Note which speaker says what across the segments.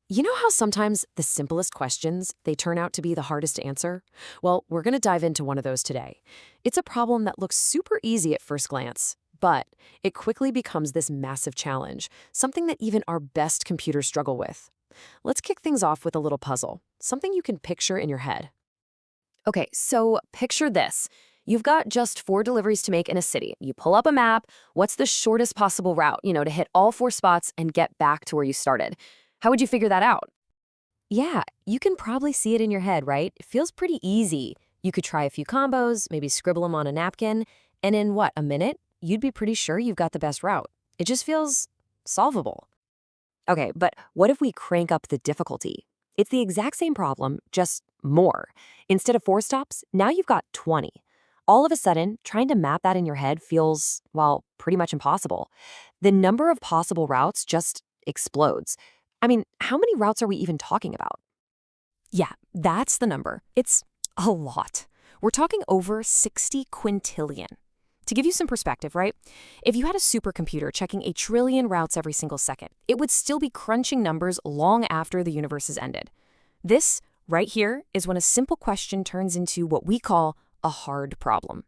Speaker 1: You know how sometimes the simplest questions, they turn out to be the hardest to answer? Well, we're going to dive into one of those today. It's a problem that looks super easy at first glance, but it quickly becomes this massive challenge, something that even our best computers struggle with. Let's kick things off with a little puzzle, something you can picture in your head. Okay, so picture this. You've got just 4 deliveries to make in a city. You pull up a map. What's the shortest possible route, to hit all 4 spots and get back to where you started? How would you figure that out? Yeah, you can probably see it in your head, right? It feels pretty easy. You could try a few combos, maybe scribble them on a napkin, and in what, a minute? You'd be pretty sure you've got the best route. It just feels solvable. Okay, but what if we crank up the difficulty? It's the exact same problem, just more. Instead of 4 stops, now you've got 20. All of a sudden, trying to map that in your head feels, well, pretty much impossible. The number of possible routes just explodes. I mean, how many routes are we even talking about? Yeah, that's the number. It's a lot. We're talking over 60 quintillion. To give you some perspective, right? If you had a supercomputer checking a trillion routes every single second, it would still be crunching numbers long after the universe has ended. This, right here, is when a simple question turns into what we call a hard problem.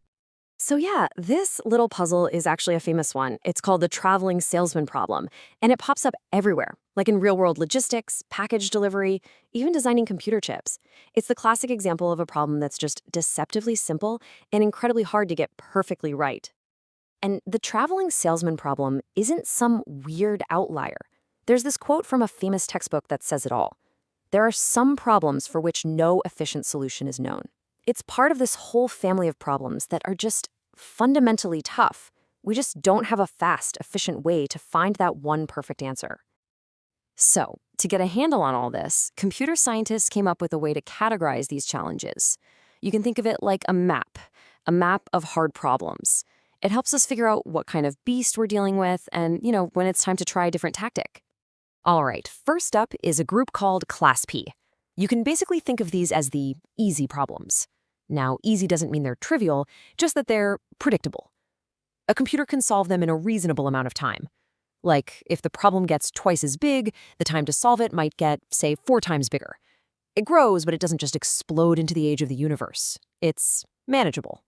Speaker 1: So yeah, this little puzzle is actually a famous one. It's called the traveling salesman problem, and it pops up everywhere, like in real-world logistics, package delivery, even designing computer chips. It's the classic example of a problem that's just deceptively simple and incredibly hard to get perfectly right. And the traveling salesman problem isn't some weird outlier. There's this quote from a famous textbook that says it all. There are some problems for which no efficient solution is known. It's part of this whole family of problems that are just fundamentally tough. We just don't have a fast, efficient way to find that one perfect answer. So, to get a handle on all this, computer scientists came up with a way to categorize these challenges. You can think of it like a map of hard problems. It helps us figure out what kind of beast we're dealing with and, when it's time to try a different tactic. All right, first up is a group called Class P. You can basically think of these as the easy problems. Now, easy doesn't mean they're trivial, just that they're predictable. A computer can solve them in a reasonable amount of time. Like, if the problem gets twice as big, the time to solve it might get, say, 4 times bigger. It grows, but it doesn't just explode into the age of the universe. It's manageable.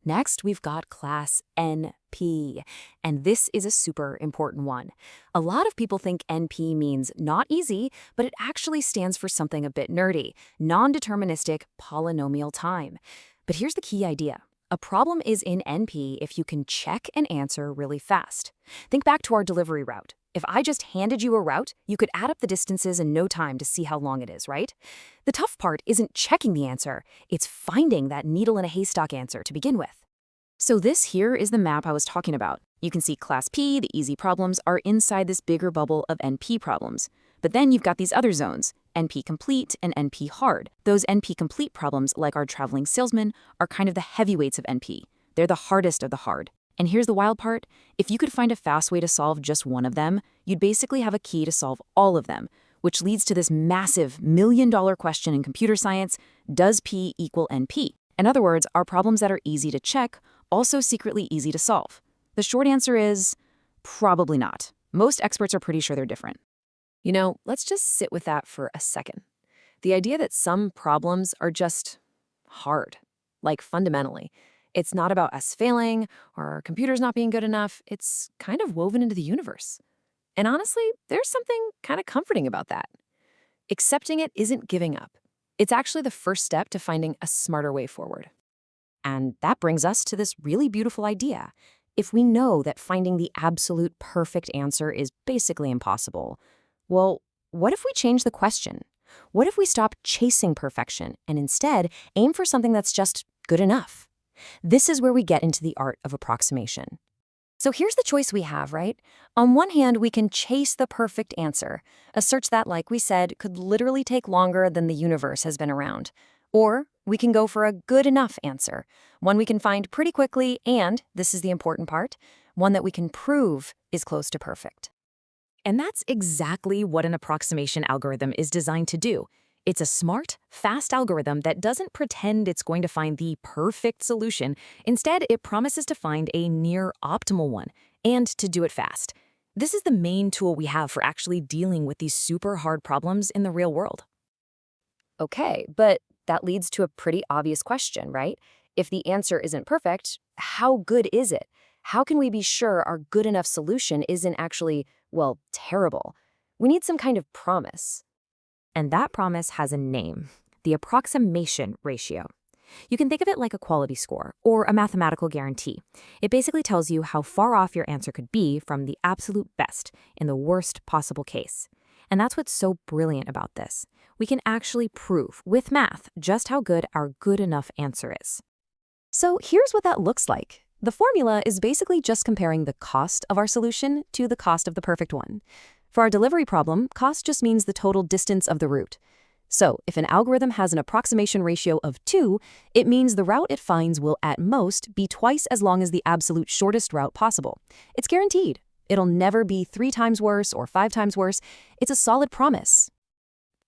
Speaker 1: Next, we've got class NP, and this is a super important one. A lot of people think NP means not easy, but it actually stands for something a bit nerdy, non-deterministic polynomial time. But here's the key idea. A problem is in NP if you can check an answer really fast. Think back to our delivery route. If I just handed you a route, you could add up the distances in no time to see how long it is, right? The tough part isn't checking the answer, it's finding that needle in a haystack answer to begin with. So this here is the map I was talking about. You can see Class P, the easy problems, are inside this bigger bubble of NP problems. But then you've got these other zones, NP Complete and NP Hard. Those NP Complete problems, like our traveling salesman, are kind of the heavyweights of NP. They're the hardest of the hard. And here's the wild part. If you could find a fast way to solve just one of them, you'd basically have a key to solve all of them, which leads to this massive million-dollar question in computer science: does P equal NP? In other words, are problems that are easy to check also secretly easy to solve? The short answer is probably not. Most experts are pretty sure they're different. Let's just sit with that for a second. The idea that some problems are just hard, like fundamentally. It's not about us failing or our computers not being good enough. It's kind of woven into the universe. And honestly, there's something kind of comforting about that. Accepting it isn't giving up. It's actually the first step to finding a smarter way forward. And that brings us to this really beautiful idea. If we know that finding the absolute perfect answer is basically impossible, well, what if we change the question? What if we stop chasing perfection and instead aim for something that's just good enough? This is where we get into the art of approximation. So here's the choice we have, right? On one hand, we can chase the perfect answer, a search that, like we said, could literally take longer than the universe has been around. Or we can go for a good enough answer, one we can find pretty quickly and, this is the important part, one that we can prove is close to perfect. And that's exactly what an approximation algorithm is designed to do. It's a smart, fast algorithm that doesn't pretend it's going to find the perfect solution. Instead, it promises to find a near optimal one, and to do it fast.
Speaker 2: This is the main tool we have for actually dealing with these super hard problems in the real world.
Speaker 1: Okay, but that leads to a pretty obvious question, right? If the answer isn't perfect, how good is it? How can we be sure our good enough solution isn't actually, well, terrible? We need some kind of promise.
Speaker 2: And that promise has a name, the approximation ratio. You can think of it like a quality score or a mathematical guarantee. It basically tells you how far off your answer could be from the absolute best in the worst possible case. And that's what's so brilliant about this. We can actually prove with math just how good our good enough answer is.
Speaker 1: So here's what that looks like. The formula is basically just comparing the cost of our solution to the cost of the perfect one. For our delivery problem, cost just means the total distance of the route. So if an algorithm has an approximation ratio of 2, it means the route it finds will at most be twice as long as the absolute shortest route possible. It's guaranteed. It'll never be 3 times worse or 5 times worse. It's a solid promise.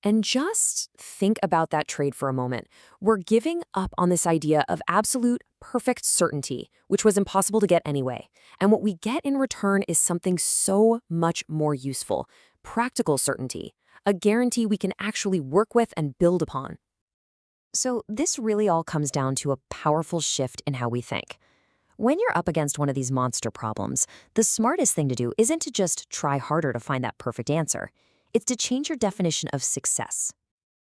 Speaker 1: And just think about that trade for a moment. We're giving up on this idea of absolute, perfect certainty, which was impossible to get anyway. And what we get in return is something so much more useful: practical certainty, a guarantee we can actually work with and build upon. So this really all comes down to a powerful shift in how we think. When you're up against one of these monster problems, the smartest thing to do isn't to just try harder to find that perfect answer. It's to change your definition of success.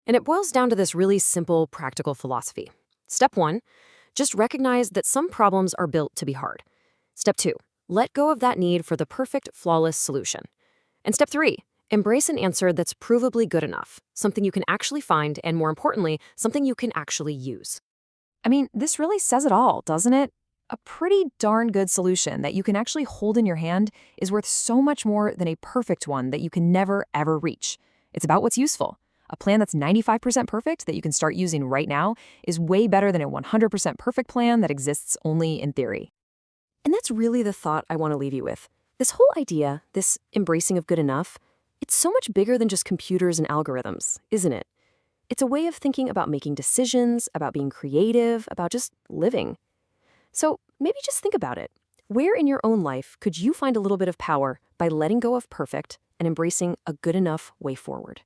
Speaker 1: And it boils down to this really simple, practical philosophy. Step 1, just recognize that some problems are built to be hard. Step 2, let go of that need for the perfect, flawless solution. And step 3, embrace an answer that's provably good enough, something you can actually find, and more importantly, something you can actually use.
Speaker 3: I mean, this really says it all, doesn't it? A pretty darn good solution that you can actually hold in your hand is worth so much more than a perfect one that you can never, ever reach. It's about what's useful. A plan that's 95% perfect that you can start using right now is way better than a 100% perfect plan that exists only in theory.
Speaker 1: And that's really the thought I want to leave you with. This whole idea, this embracing of good enough, it's so much bigger than just computers and algorithms, isn't it? It's a way of thinking about making decisions, about being creative, about just living. So maybe just think about it. Where in your own life could you find a little bit of power by letting go of perfect and embracing a good enough way forward?